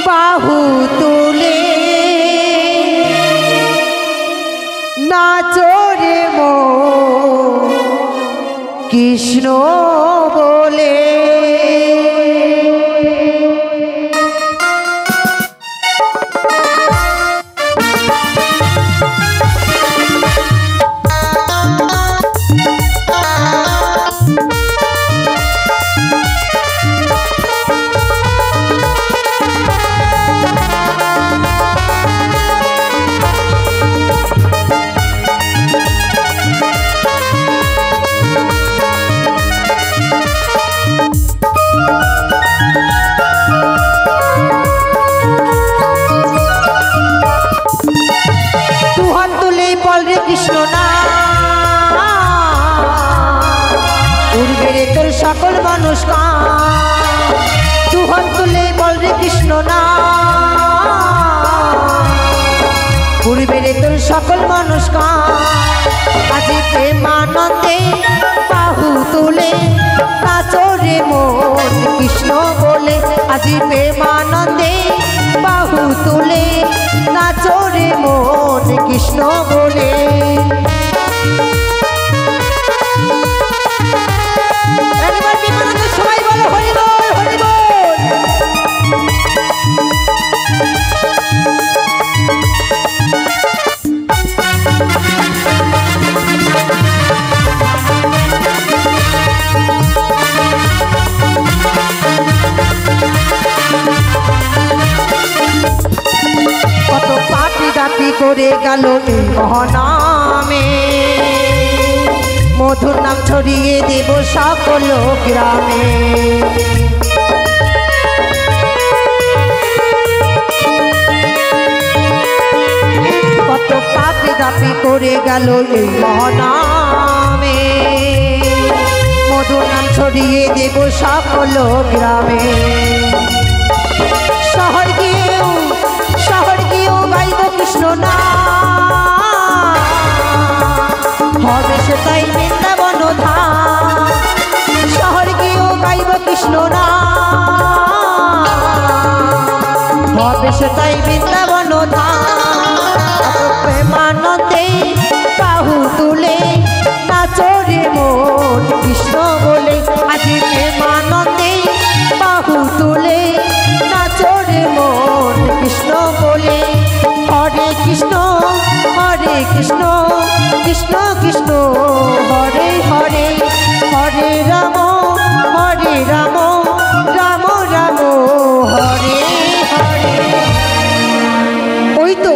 বাহু তুলে নাচো রে মন কৃষ্ণ বলে। কৃষ্ণ না উড়বে রে তোর সকল মানুষ দুহাত তুলে বল রে কৃষ্ণ না উড়বে রে তোর সকল মানুষ আজি প্রেমানন্দে বাহু তুলে নাচো রে মন কৃষ্ণ বলে। আজি প্রেমানন্দে বাহু তুলে নাচো রে মন কৃষ্ণ বলে। একবার প্রেমানন্দে সবাই বলো হরি বল হরি বল। কত পাপি দাপি করে গেল এই মহানামে মধুর নাম ছড়িয়ে দেব সকল গ্রামে। কত পাপি দাপি করে গেল এই মহানামে মধুর নাম ছড়িয়ে দেব সকল গ্রামে। শহর গিয়েও গাইব কৃষ্ণ না হবে সেটাই বৃন্দাবন ধাম। শহর গিয়েও গাইব কৃষ্ণ না হবে সেটাই বৃন্দাবন ধাম। প্রেমানন্দে বাহু তুলে নাচো রে মন কৃষ্ণ বলে। আজি প্রেমানন্দে বাহু তুলে নাচো রে মন কৃষ্ণ বলে। হরে কৃষ্ণ কৃষ্ণ কৃষ্ণ হরে হরে হরে রাম রাম রাম হরে হরে। ওই তো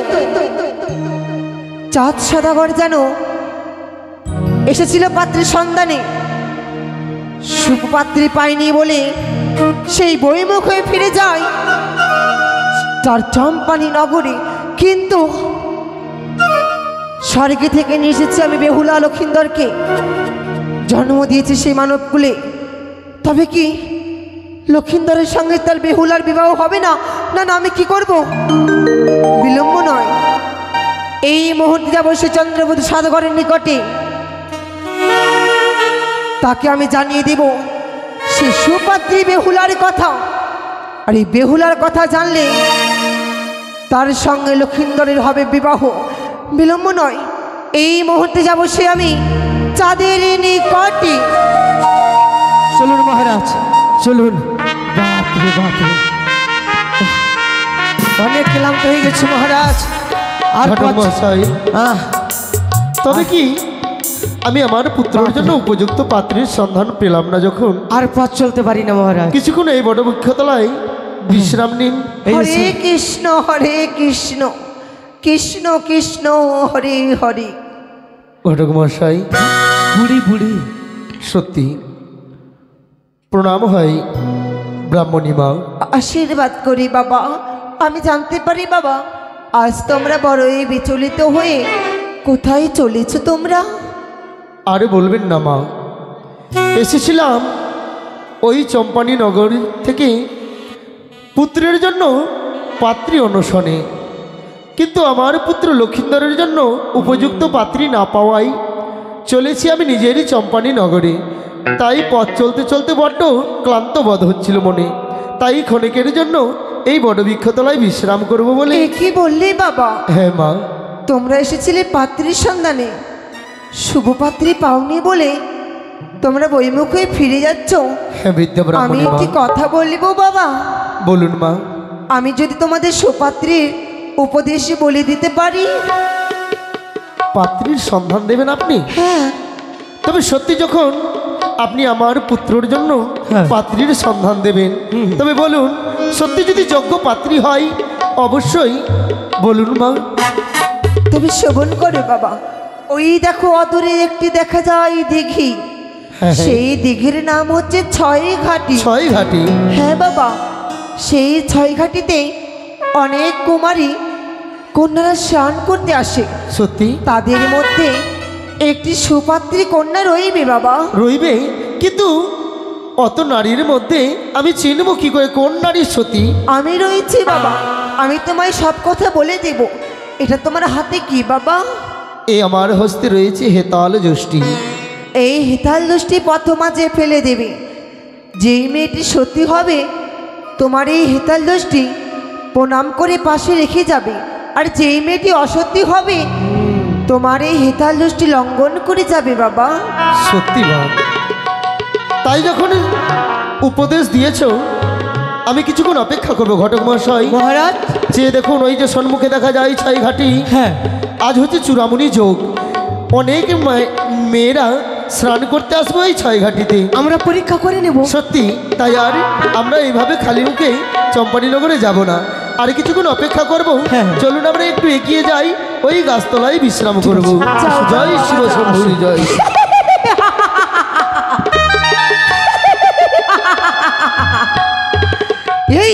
চাঁদ সদাগর যেন এসেছিল পাত্রীর সন্ধানে, সুপাত্রী পায়নি বলে সেই বইমুখ হয়ে ফিরে যায় তার চম্পানি নগরে। কিন্তু স্বর্গে থেকে নিয়ে এসেছি আমি বেহুলা লক্ষিন্দরকে, জন্ম দিয়েছি সেই মানবকুলে। তবে কি লক্ষিন্দরের সঙ্গে তার বেহুলার বিবাহ হবে না? না না, আমি কি করব? বিলম্ব নয়, এই মুহূর্তে যাব সে চন্দ্রবতী সাধগরের নিকটে। তাকে আমি জানিয়ে দেব সে সুপাত্রী বেহুলার কথা। আর এই বেহুলার কথা জানলে তার সঙ্গে লক্ষিন্দরের হবে বিবাহ। বিলম্ব নয়, এই মুহূর্তে যাব সে আমি চাঁদের নিকটে। চলুন মহারাজ চলুন। বাপরে বাপরে, অনেক ক্লান্ত হয়ে গেছে মহারাজ। আর তবে কি আমি আমার পুত্রের জন্য উপযুক্ত পাত্রীর সন্ধান পেলাম না যখন আর পথ চলতে পারি না মহারাজ। কিছুক্ষণ এই বটবৃক্ষতলায় বিশ্রাম নিন। হরে কৃষ্ণ কৃষ্ণ কৃষ্ণ হরে হরে। ঘটক মশাই, বুড়ি বুড়ি সত্যি প্রণাম হয় ব্রাহ্মণী মা। আশীর্বাদ করি বাবা। আমি জানতে পারি বাবা আজ তোমরা বড়ই বিচলিত হয়ে কোথায় চলেছ তোমরা? আরে বলবেন না মা, এসেছিলাম ওই চম্পানি নগর থেকে পুত্রের জন্য পাত্রী অন্বেষণে, কিন্তু আমার পুত্র লক্ষিন্দরের জন্য উপযুক্ত পাত্রী না পাওয়ায় চলেছি আমি নিজেরই চম্পানি নগরে। তাই পথ চলতে চলতে বড্ড ক্লান্ত বোধ হচ্ছিল মনে, তাই ক্ষণিকের জন্য এই বটবৃক্ষতলায় বিশ্রাম করব বলে। এ কি বললি বাবা? হ্যাঁ মা। তোমরা এসেছিলে পাত্রীর সন্ধানে, শুভ পাত্রী পাওনি বলে তোমরা বইমুখ হয়ে ফিরে যাচ্ছ। হ্যাঁ বৃদ্ধ আমি ব্রাহ্মণী মা। একটি কথা বলবো বাবা? বলুন মা। আমি যদি তোমাদের সুপাত্রীর উপদেশে বলে দিতে পারি। পাত্রীর সন্ধান দেবেন আপনি? হ্যাঁ। তবে সত্যি যখন আপনি আমার পুত্রর জন্য পাত্রীর সন্ধান দেবেন, তবে বলুন সত্যি যদি যোগ্য পাত্রী হয় অবশ্যই বলুন মা। তুমি শোভন করো বাবা। ওই দেখো অদূরে একটি দেখা যায় দিঘি। হ্যাঁ। সেই দিঘির নাম হচ্ছে ছয় ঘাটি। ছয় ঘাটি? হ্যাঁ বাবা, সেই ছয় ঘাটিতে অনেক কুমারী কন্যারা স্নান করতে আসে। সত্যি? তাদের মধ্যে একটি সুপাত্রী কন্যা রইবে বাবা। রইবে? কিন্তু অত নারীর মধ্যে আমি চিনব কি করে কোন নারী সতী? আমি রয়েছি বাবা, আমি তোমায় সব কথা বলে দেব। এটা তোমার হাতে কি বাবা? এই আমার হস্তে রয়েছে হেতাল যষ্টি। এই হেতাল দোষটি পথ মাঝে ফেলে দেবে। যেই মেয়েটি সত্যি হবে তোমার এই হেতাল দোষটি প্রণাম করে পাশে রেখে যাবে, আর যেই মেয়েটি অসত্যি হবে তোমার এই হেতাল দোষটি লঙ্ঘন করে যাবে বাবা। সত্যি মা? তাই যখন উপদেশ দিয়েছ আমি কিছুক্ষণ অপেক্ষা করবো ঘটক মহাশয়। মহারাজ। যে দেখুন ওই যে সম্মুখে দেখা যায় ছয় ঘাটি। হ্যাঁ। আজ হচ্ছে চূড়ামণি যোগ, অনেক মেয়েরা স্নান করতে আসবো এই ছয় ঘাটিতে। আমরা পরীক্ষা করে নেব। সত্যি? তাই আর আমরা এইভাবে খালি মুখে চম্পানীনগরে যাব না, আর কিছুক্ষণ অপেক্ষা করবো। চলুন আমরা একটু এগিয়ে যাই, ওই গাছতলায় বিশ্রাম করবো। জয় শিব শম্ভুরি জয়। এই